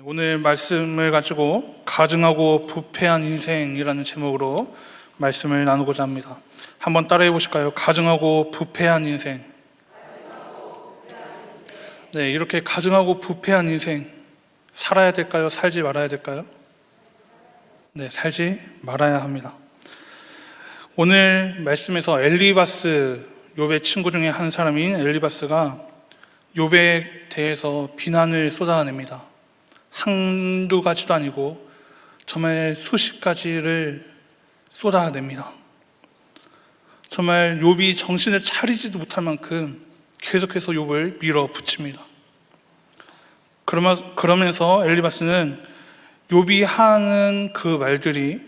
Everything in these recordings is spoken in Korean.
오늘 말씀을 가지고 가증하고 부패한 인생이라는 제목으로 말씀을 나누고자 합니다. 한번 따라해 보실까요? 가증하고 부패한 인생. 네, 이렇게 가증하고 부패한 인생 살아야 될까요? 살지 말아야 될까요? 네, 살지 말아야 합니다. 오늘 말씀에서 엘리바스, 욥의 친구 중에 한 사람인 엘리바스가 욥에 대해서 비난을 쏟아냅니다. 한두 가지도 아니고 정말 수십 가지를 쏟아냅니다. 정말 욥이 정신을 차리지도 못할 만큼 계속해서 욥을 밀어붙입니다. 그러면서 엘리바스는 욥이 하는 그 말들이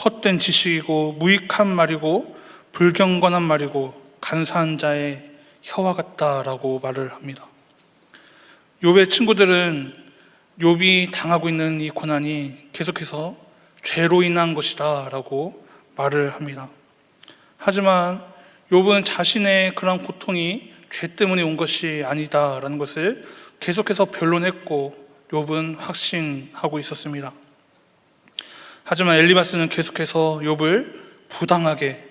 헛된 지식이고 무익한 말이고 불경건한 말이고 간사한 자의 혀와 같다라고 말을 합니다. 욥의 친구들은 욥이 당하고 있는 이 고난이 계속해서 죄로 인한 것이다 라고 말을 합니다. 하지만 욥은 자신의 그런 고통이 죄 때문에 온 것이 아니다 라는 것을 계속해서 변론했고 욥은 확신하고 있었습니다. 하지만 엘리바스는 계속해서 욥을 부당하게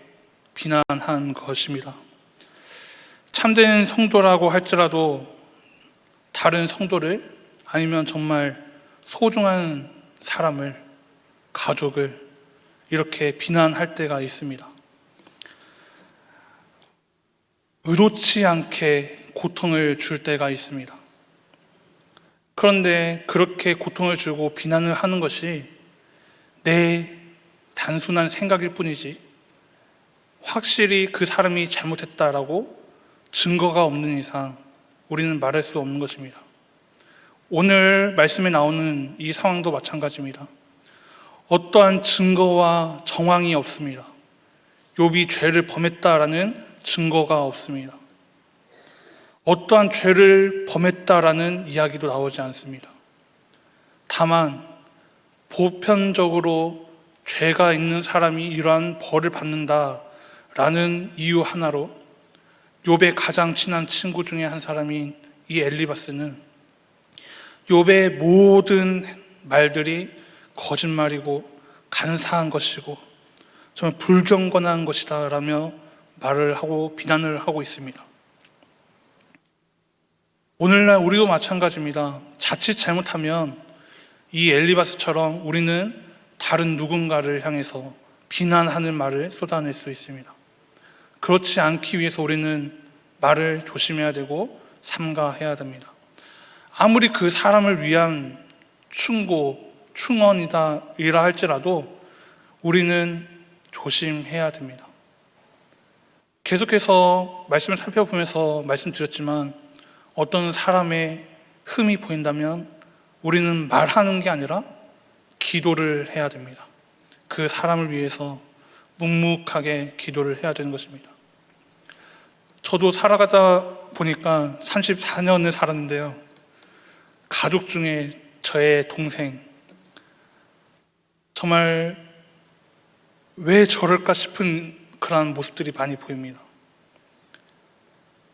비난한 것입니다. 참된 성도라고 할지라도 다른 성도를 아니면 정말 소중한 사람을, 가족을 이렇게 비난할 때가 있습니다. 의도치 않게 고통을 줄 때가 있습니다. 그런데 그렇게 고통을 주고 비난을 하는 것이 내 단순한 생각일 뿐이지 확실히 그 사람이 잘못했다라고 증거가 없는 이상 우리는 말할 수 없는 것입니다. 오늘 말씀에 나오는 이 상황도 마찬가지입니다. 어떠한 증거와 정황이 없습니다. 욥이 죄를 범했다라는 증거가 없습니다. 어떠한 죄를 범했다라는 이야기도 나오지 않습니다. 다만 보편적으로 죄가 있는 사람이 이러한 벌을 받는다라는 이유 하나로 욥의 가장 친한 친구 중에 한 사람인 이 엘리바스는 욥의 모든 말들이 거짓말이고 간사한 것이고 정말 불경건한 것이다 라며 말을 하고 비난을 하고 있습니다. 오늘날 우리도 마찬가지입니다. 자칫 잘못하면 이 엘리바스처럼 우리는 다른 누군가를 향해서 비난하는 말을 쏟아낼 수 있습니다. 그렇지 않기 위해서 우리는 말을 조심해야 되고 삼가해야 됩니다. 아무리 그 사람을 위한 충고, 충언이라 할지라도 우리는 조심해야 됩니다. 계속해서 말씀을 살펴보면서 말씀드렸지만 어떤 사람의 흠이 보인다면 우리는 말하는 게 아니라 기도를 해야 됩니다. 그 사람을 위해서 묵묵하게 기도를 해야 되는 것입니다. 저도 살아가다 보니까 34년을 살았는데요. 가족 중에 저의 동생, 정말 왜 저럴까 싶은 그런 모습들이 많이 보입니다.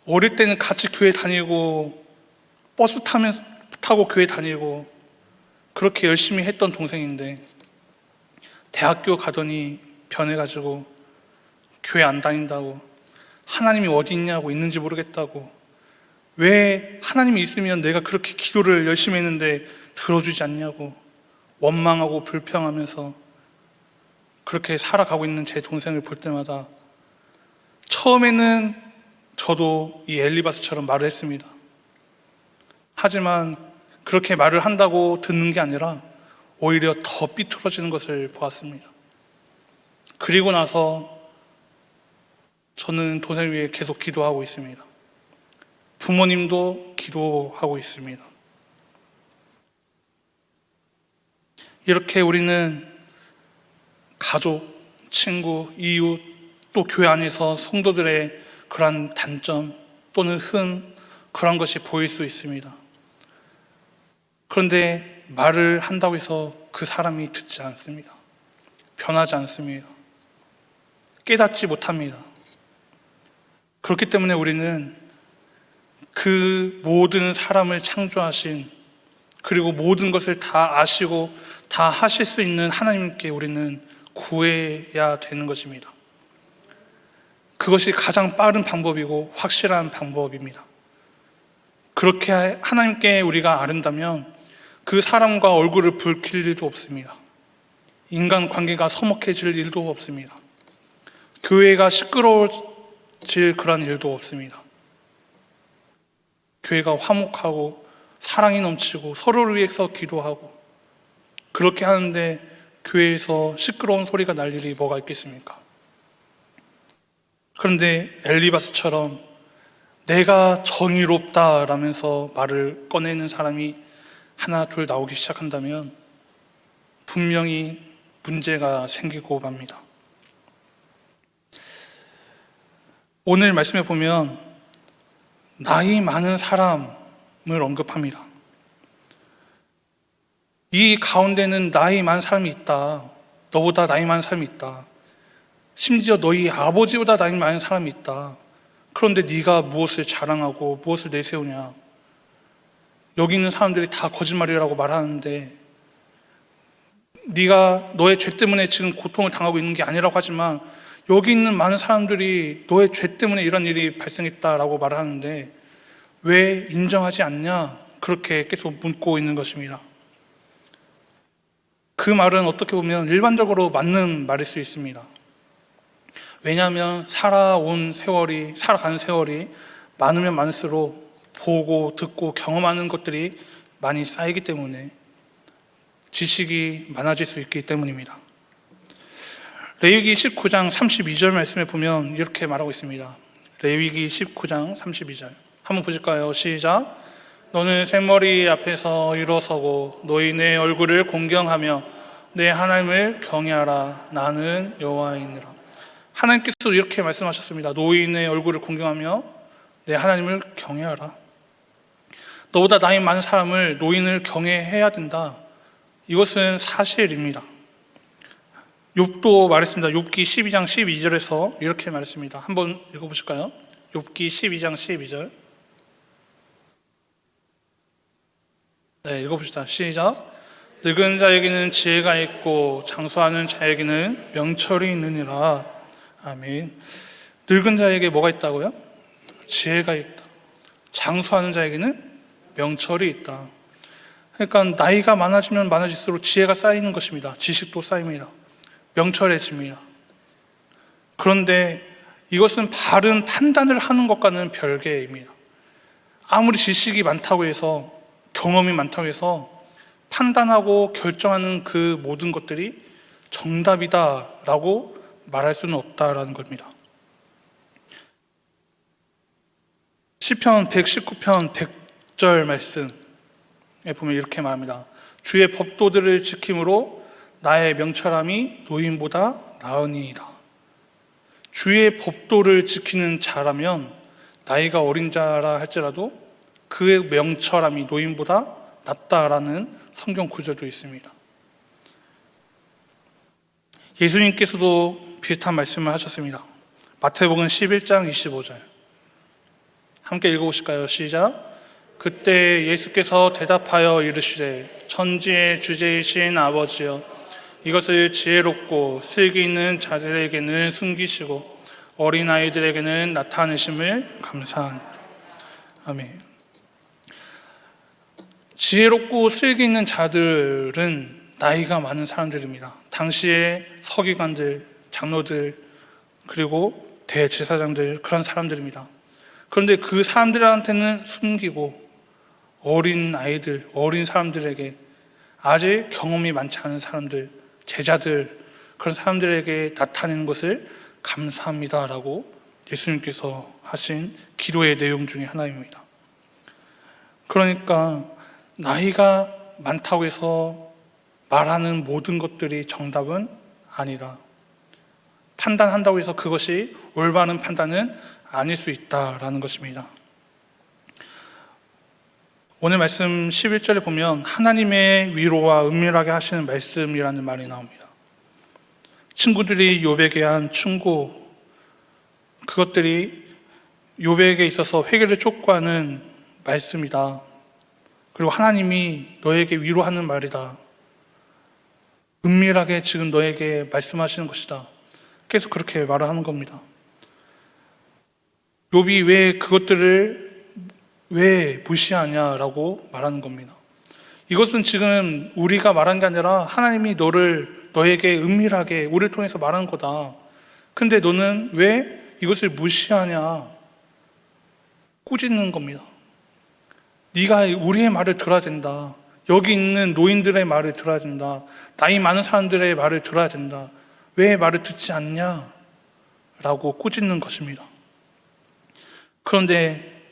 어릴 때는 같이 교회 다니고 버스 타고 교회 다니고 그렇게 열심히 했던 동생인데 대학교 가더니 변해가지고 교회 안 다닌다고, 하나님이 어디 있냐고, 있는지 모르겠다고, 왜 하나님이 있으면 내가 그렇게 기도를 열심히 했는데 들어주지 않냐고 원망하고 불평하면서 그렇게 살아가고 있는 제 동생을 볼 때마다 처음에는 저도 이 엘리바스처럼 말을 했습니다. 하지만 그렇게 말을 한다고 듣는 게 아니라 오히려 더 삐뚤어지는 것을 보았습니다. 그리고 나서 저는 동생을 위해 계속 기도하고 있습니다. 부모님도 기도하고 있습니다. 이렇게 우리는 가족, 친구, 이웃, 또 교회 안에서 성도들의 그러한 단점 또는 흠, 그런 것이 보일 수 있습니다. 그런데 말을 한다고 해서 그 사람이 듣지 않습니다. 변하지 않습니다. 깨닫지 못합니다. 그렇기 때문에 우리는 그 모든 사람을 창조하신 그리고 모든 것을 다 아시고 다 하실 수 있는 하나님께 우리는 구해야 되는 것입니다. 그것이 가장 빠른 방법이고 확실한 방법입니다. 그렇게 하나님께 우리가 아른다면 그 사람과 얼굴을 붉힐 일도 없습니다. 인간 관계가 서먹해질 일도 없습니다. 교회가 시끄러워질 그런 일도 없습니다. 교회가 화목하고 사랑이 넘치고 서로를 위해서 기도하고 그렇게 하는데 교회에서 시끄러운 소리가 날 일이 뭐가 있겠습니까? 그런데 엘리바스처럼 내가 정의롭다라면서 말을 꺼내는 사람이 하나 둘 나오기 시작한다면 분명히 문제가 생기고 맙니다. 오늘 말씀에 보면 나이 많은 사람을 언급합니다. 이 가운데는 나이 많은 사람이 있다. 너보다 나이 많은 사람이 있다. 심지어 너희 아버지보다 나이 많은 사람이 있다. 그런데 네가 무엇을 자랑하고 무엇을 내세우냐. 여기 있는 사람들이 다 거짓말이라고 말하는데 네가 너의 죄 때문에 지금 고통을 당하고 있는 게 아니라고 하지만 여기 있는 많은 사람들이 너의 죄 때문에 이런 일이 발생했다라고 말을 하는데 왜 인정하지 않냐? 그렇게 계속 묻고 있는 것입니다. 그 말은 어떻게 보면 일반적으로 맞는 말일 수 있습니다. 왜냐하면 살아가는 세월이 많으면 많을수록 보고 듣고 경험하는 것들이 많이 쌓이기 때문에 지식이 많아질 수 있기 때문입니다. 레위기 19장 32절 말씀에 보면 이렇게 말하고 있습니다. 레위기 19장 32절 한번 보실까요? 시작. 너는 샘머리 앞에서 일어서고 노인의 얼굴을 공경하며 내 하나님을 경외하라. 나는 여호와이니라. 하나님께서 이렇게 말씀하셨습니다. 노인의 얼굴을 공경하며 내 하나님을 경외하라. 너보다 나이 많은 사람을 노인을 경외해야 된다. 이것은 사실입니다. 욥도 말했습니다. 욥기 12장 12절에서 이렇게 말했습니다. 한번 읽어보실까요? 욥기 12장 12절. 네, 읽어봅시다. 시작. 늙은 자에게는 지혜가 있고 장수하는 자에게는 명철이 있느니라. 아멘. 늙은 자에게 뭐가 있다고요? 지혜가 있다. 장수하는 자에게는 명철이 있다. 그러니까 나이가 많아지면 많아질수록 지혜가 쌓이는 것입니다. 지식도 쌓입니다. 명철해집니다. 그런데 이것은 바른 판단을 하는 것과는 별개입니다. 아무리 지식이 많다고 해서 경험이 많다고 해서 판단하고 결정하는 그 모든 것들이 정답이다라고 말할 수는 없다라는 겁니다. 시편 119편 100절 말씀에 보면 이렇게 말합니다. 주의 법도들을 지킴으로 나의 명철함이 노인보다 나으니이다. 주의 법도를 지키는 자라면 나이가 어린 자라 할지라도 그의 명철함이 노인보다 낫다라는 성경 구절도 있습니다. 예수님께서도 비슷한 말씀을 하셨습니다. 마태복음 11장 25절 함께 읽어보실까요? 시작. 그때 예수께서 대답하여 이르시되 천지의 주제이신 아버지여 이것을 지혜롭고 슬기 있는 자들에게는 숨기시고 어린아이들에게는 나타내심을 감사하노라. 아멘. 지혜롭고 슬기 있는 자들은 나이가 많은 사람들입니다. 당시에 서기관들, 장로들, 그리고 대제사장들, 그런 사람들입니다. 그런데 그 사람들한테는 숨기고 어린 아이들, 어린 사람들에게 아직 경험이 많지 않은 사람들, 제자들, 그런 사람들에게 나타내는 것을 감사합니다라고 예수님께서 하신 기도의 내용 중에 하나입니다. 그러니까 나이가 많다고 해서 말하는 모든 것들이 정답은 아니다. 판단한다고 해서 그것이 올바른 판단은 아닐 수 있다라는 것입니다. 오늘 말씀 11절에 보면 하나님의 위로와 은밀하게 하시는 말씀이라는 말이 나옵니다. 친구들이 욥에게 한 충고, 그것들이 욥에게 있어서 회개를 촉구하는 말씀이다. 그리고 하나님이 너에게 위로하는 말이다. 은밀하게 지금 너에게 말씀하시는 것이다. 계속 그렇게 말을 하는 겁니다. 욥이 왜 그것들을 왜 무시하냐라고 말하는 겁니다. 이것은 지금 우리가 말한 게 아니라 하나님이 너에게 은밀하게 우리를 통해서 말하는 거다. 근데 너는 왜 이것을 무시하냐? 꾸짖는 겁니다. 네가 우리의 말을 들어야 된다. 여기 있는 노인들의 말을 들어야 된다. 나이 많은 사람들의 말을 들어야 된다. 왜 말을 듣지 않냐? 라고 꾸짖는 것입니다. 그런데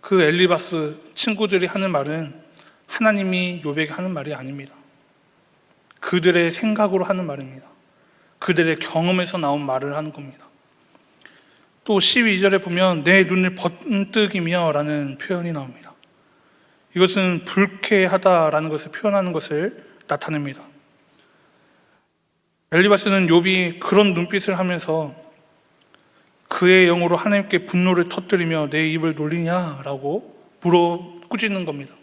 그 엘리바스 친구들이 하는 말은 하나님이 욥에게 하는 말이 아닙니다. 그들의 생각으로 하는 말입니다. 그들의 경험에서 나온 말을 하는 겁니다. 또 12절에 보면 내 눈을 번뜩이며 라는 표현이 나옵니다. 이것은 불쾌하다라는 것을 표현하는 것을 나타냅니다. 엘리바스는 욥이 그런 눈빛을 하면서 그의 영으로 하나님께 분노를 터뜨리며 내 입을 놀리냐라고 꾸짖는 겁니다.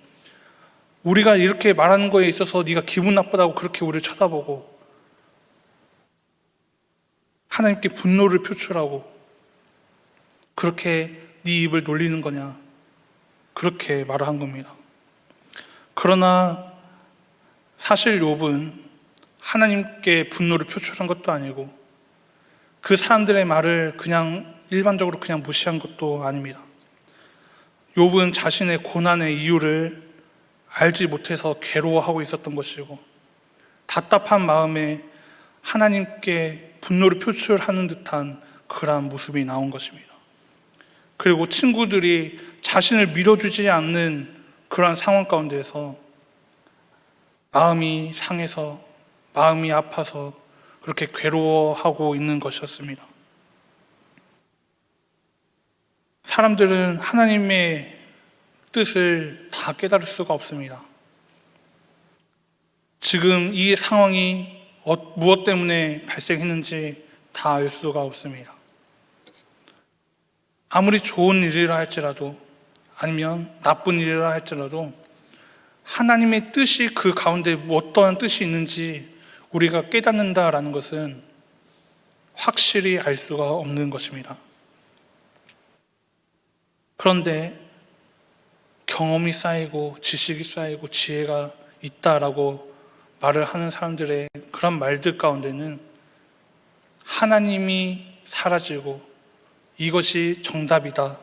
우리가 이렇게 말하는 거에 있어서 네가 기분 나쁘다고 그렇게 우리를 쳐다보고 하나님께 분노를 표출하고 그렇게 네 입을 놀리는 거냐, 그렇게 말을 한 겁니다. 그러나 사실 욥은 하나님께 분노를 표출한 것도 아니고 그 사람들의 말을 그냥 일반적으로 그냥 무시한 것도 아닙니다. 욥은 자신의 고난의 이유를 알지 못해서 괴로워하고 있었던 것이고 답답한 마음에 하나님께 분노를 표출하는 듯한 그러한 모습이 나온 것입니다. 그리고 친구들이 자신을 믿어주지 않는 그러한 상황 가운데에서 마음이 상해서 마음이 아파서 그렇게 괴로워하고 있는 것이었습니다. 사람들은 하나님의 뜻을 다 깨달을 수가 없습니다. 지금 이 상황이 무엇 때문에 발생했는지 다 알 수가 없습니다. 아무리 좋은 일이라 할지라도 아니면 나쁜 일이라 할지라도 하나님의 뜻이 그 가운데 어떠한 뜻이 있는지 우리가 깨닫는다라는 것은 확실히 알 수가 없는 것입니다. 그런데 경험이 쌓이고 지식이 쌓이고 지혜가 있다라고 말을 하는 사람들의 그런 말들 가운데는 하나님이 사라지고 이것이 정답이다,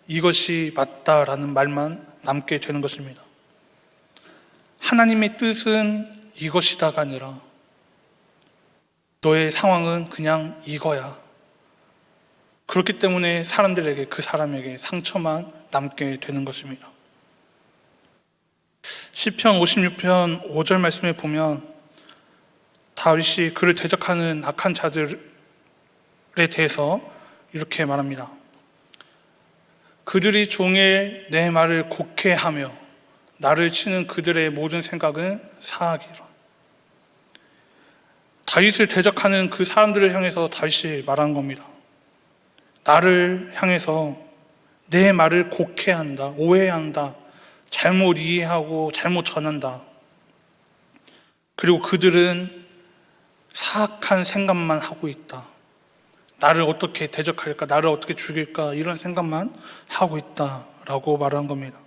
이것이 맞다라는 말만 남게 되는 것입니다. 하나님의 뜻은 이것이다가 아니라 너의 상황은 그냥 이거야. 그렇기 때문에 사람들에게, 그 사람에게 상처만 남게 되는 것입니다. 시편 56편 5절 말씀에 보면 다윗이 그를 대적하는 악한 자들에 대해서 이렇게 말합니다. 그들이 종일 내 말을 곡해하며 나를 치는 그들의 모든 생각은 사악이라. 다윗을 대적하는 그 사람들을 향해서 다윗이 말하는 겁니다. 나를 향해서 내 말을 곡해한다, 오해한다, 잘못 이해하고 잘못 전한다. 그리고 그들은 사악한 생각만 하고 있다. 나를 어떻게 대적할까, 나를 어떻게 죽일까, 이런 생각만 하고 있다라고 말한 겁니다.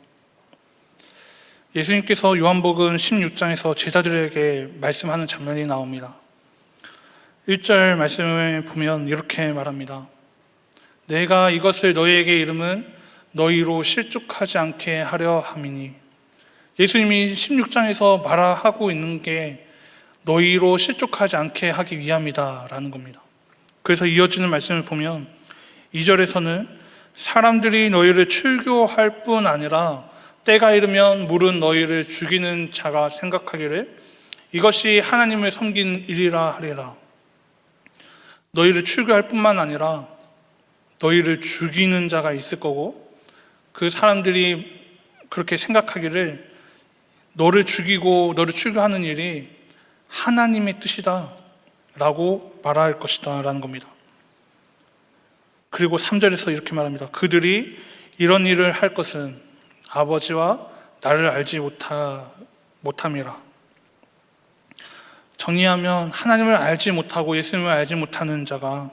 예수님께서 요한복음 16장에서 제자들에게 말씀하는 장면이 나옵니다. 1절 말씀을 보면 이렇게 말합니다. 내가 이것을 너희에게 이름은 너희로 실족하지 않게 하려 함이니. 예수님이 16장에서 말하고 있는 게 너희로 실족하지 않게 하기 위함이다 라는 겁니다. 그래서 이어지는 말씀을 보면 2절에서는 사람들이 너희를 출교할 뿐 아니라 때가 이르면 물은 너희를 죽이는 자가 생각하기를 이것이 하나님을 섬기는 일이라 하리라. 너희를 출교할 뿐만 아니라 너희를 죽이는 자가 있을 거고 그 사람들이 그렇게 생각하기를 너를 죽이고 너를 출교하는 일이 하나님의 뜻이다 라고 말할 것이다 라는 겁니다. 그리고 3절에서 이렇게 말합니다. 그들이 이런 일을 할 것은 아버지와 나를 알지 못함이라. 정리하면 하나님을 알지 못하고 예수님을 알지 못하는 자가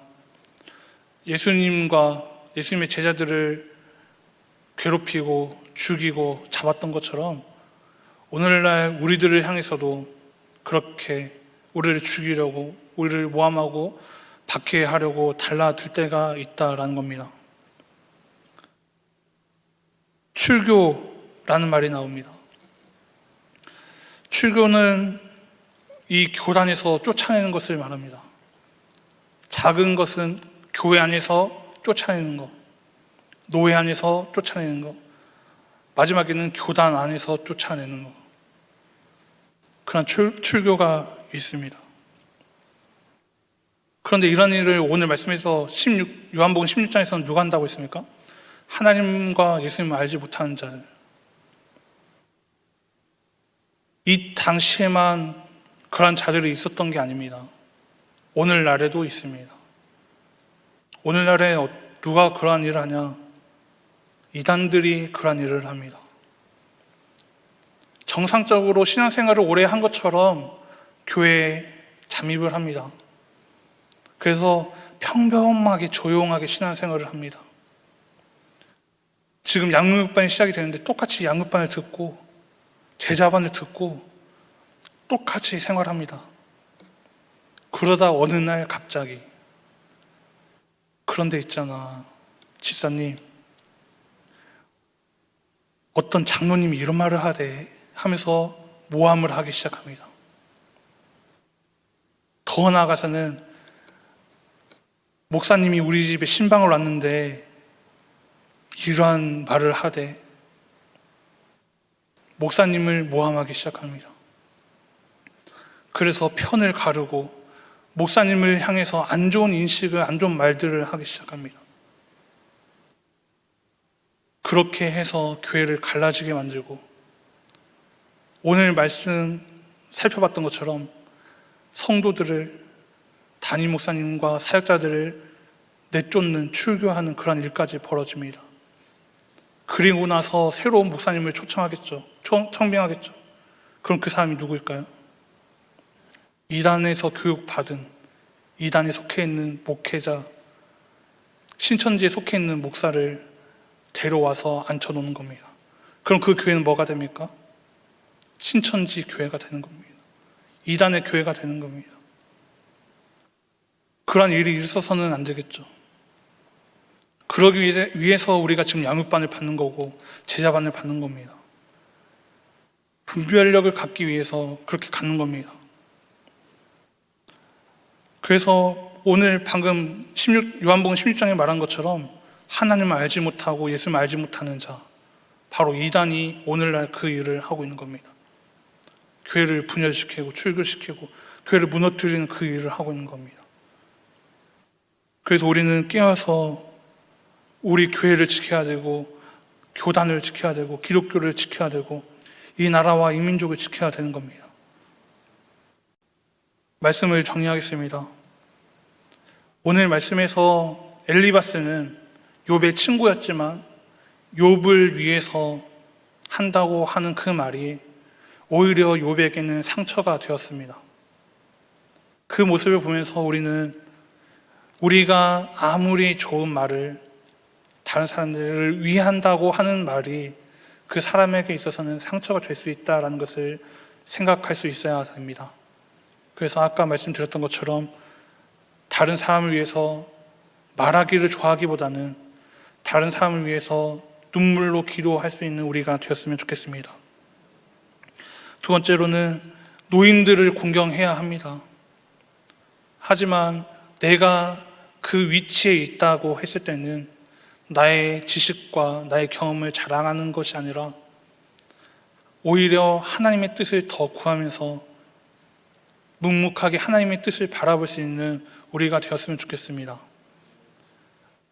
예수님과 예수님의 제자들을 괴롭히고 죽이고 잡았던 것처럼 오늘날 우리들을 향해서도 그렇게 우리를 죽이려고, 우리를 모함하고 박해하려고 달라들 때가 있다라는 겁니다. 출교라는 말이 나옵니다. 출교는 이 교단에서 쫓아내는 것을 말합니다. 작은 것은 교회 안에서 쫓아내는 것, 노예 안에서 쫓아내는 것, 마지막에는 교단 안에서 쫓아내는 것. 그런 출교가 있습니다. 그런데 이런 일을 오늘 말씀에서 요한복음 16장에서는 누가 한다고 했습니까? 하나님과 예수님을 알지 못하는 자들. 이 당시에만 그런 자들이 있었던 게 아닙니다. 오늘날에도 있습니다. 오늘날에 누가 그러한 일을 하냐? 이단들이 그러한 일을 합니다. 정상적으로 신앙생활을 오래 한 것처럼 교회에 잠입을 합니다. 그래서 평범하게 조용하게 신앙생활을 합니다. 지금 양육반이 시작이 되는데 똑같이 양육반을 듣고 제자반을 듣고 똑같이 생활합니다. 그러다 어느 날 갑자기 그런데 있잖아, 집사님, 어떤 장로님이 이런 말을 하대 하면서 모함을 하기 시작합니다. 더 나아가서는 목사님이 우리 집에 신방을 왔는데 이러한 말을 하되 목사님을 모함하기 시작합니다. 그래서 편을 가르고 목사님을 향해서 안 좋은 인식을, 안 좋은 말들을 하기 시작합니다. 그렇게 해서 교회를 갈라지게 만들고 오늘 말씀 살펴봤던 것처럼 성도들을, 담임 목사님과 사역자들을 내쫓는, 출교하는 그런 일까지 벌어집니다. 그리고 나서 새로운 목사님을 초청하겠죠. 청빙하겠죠. 그럼 그 사람이 누구일까요? 이단에서 교육받은, 이단에 속해 있는 목회자, 신천지에 속해 있는 목사를 데려와서 앉혀놓는 겁니다. 그럼 그 교회는 뭐가 됩니까? 신천지 교회가 되는 겁니다. 이단의 교회가 되는 겁니다. 그러한 일이 있어서는 안 되겠죠. 그러기 위해서 우리가 지금 양육반을 받는 거고 제자반을 받는 겁니다. 분별력을 갖기 위해서 그렇게 갖는 겁니다. 그래서 오늘 방금 요한복음 16장에 말한 것처럼 하나님을 알지 못하고 예수님을 알지 못하는 자, 바로 이단이 오늘날 그 일을 하고 있는 겁니다. 교회를 분열시키고 출교시키고 교회를 무너뜨리는 그 일을 하고 있는 겁니다. 그래서 우리는 깨어서 우리 교회를 지켜야 되고 교단을 지켜야 되고 기독교를 지켜야 되고 이 나라와 이 민족을 지켜야 되는 겁니다. 말씀을 정리하겠습니다. 오늘 말씀에서 엘리바스는 욥의 친구였지만 욥을 위해서 한다고 하는 그 말이 오히려 욥에게는 상처가 되었습니다. 그 모습을 보면서 우리가 아무리 좋은 말을, 다른 사람들을 위한다고 하는 말이 그 사람에게 있어서는 상처가 될 수 있다는 것을 생각할 수 있어야 됩니다. 그래서 아까 말씀드렸던 것처럼 다른 사람을 위해서 말하기를 좋아하기보다는 다른 사람을 위해서 눈물로 기도할 수 있는 우리가 되었으면 좋겠습니다. 두 번째로는 노인들을 공경해야 합니다. 하지만 내가 그 위치에 있다고 했을 때는 나의 지식과 나의 경험을 자랑하는 것이 아니라 오히려 하나님의 뜻을 더 구하면서 묵묵하게 하나님의 뜻을 바라볼 수 있는 우리가 되었으면 좋겠습니다.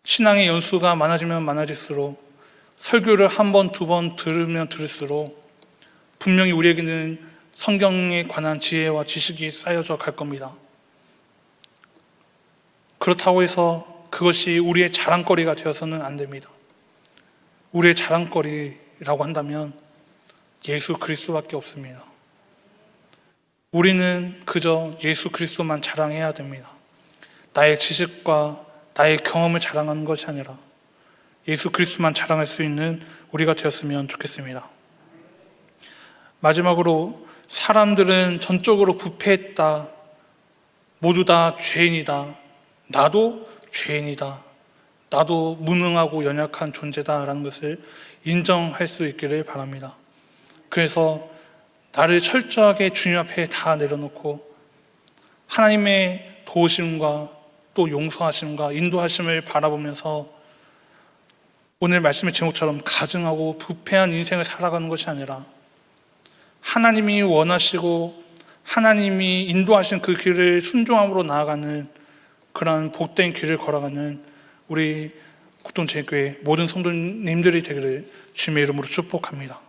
신앙의 연수가 많아지면 많아질수록, 설교를 한 번, 두 번 들으면 들을수록 분명히 우리에게는 성경에 관한 지혜와 지식이 쌓여져 갈 겁니다. 그렇다고 해서 그것이 우리의 자랑거리가 되어서는 안 됩니다. 우리의 자랑거리라고 한다면 예수 그리스도밖에 없습니다. 우리는 그저 예수 그리스도만 자랑해야 됩니다. 나의 지식과 나의 경험을 자랑하는 것이 아니라 예수 그리스도만 자랑할 수 있는 우리가 되었으면 좋겠습니다. 마지막으로 사람들은 전적으로 부패했다. 모두 다 죄인이다. 나도 죄인이다. 나도 무능하고 연약한 존재다라는 것을 인정할 수 있기를 바랍니다. 그래서 나를 철저하게 주님 앞에 다 내려놓고 하나님의 도우심과 또 용서하심과 인도하심을 바라보면서 오늘 말씀의 제목처럼 가증하고 부패한 인생을 살아가는 것이 아니라 하나님이 원하시고 하나님이 인도하신 그 길을 순종함으로 나아가는 그러한 복된 길을 걸어가는 우리 국동제일교회 모든 성도님들이 되기를 주님의 이름으로 축복합니다.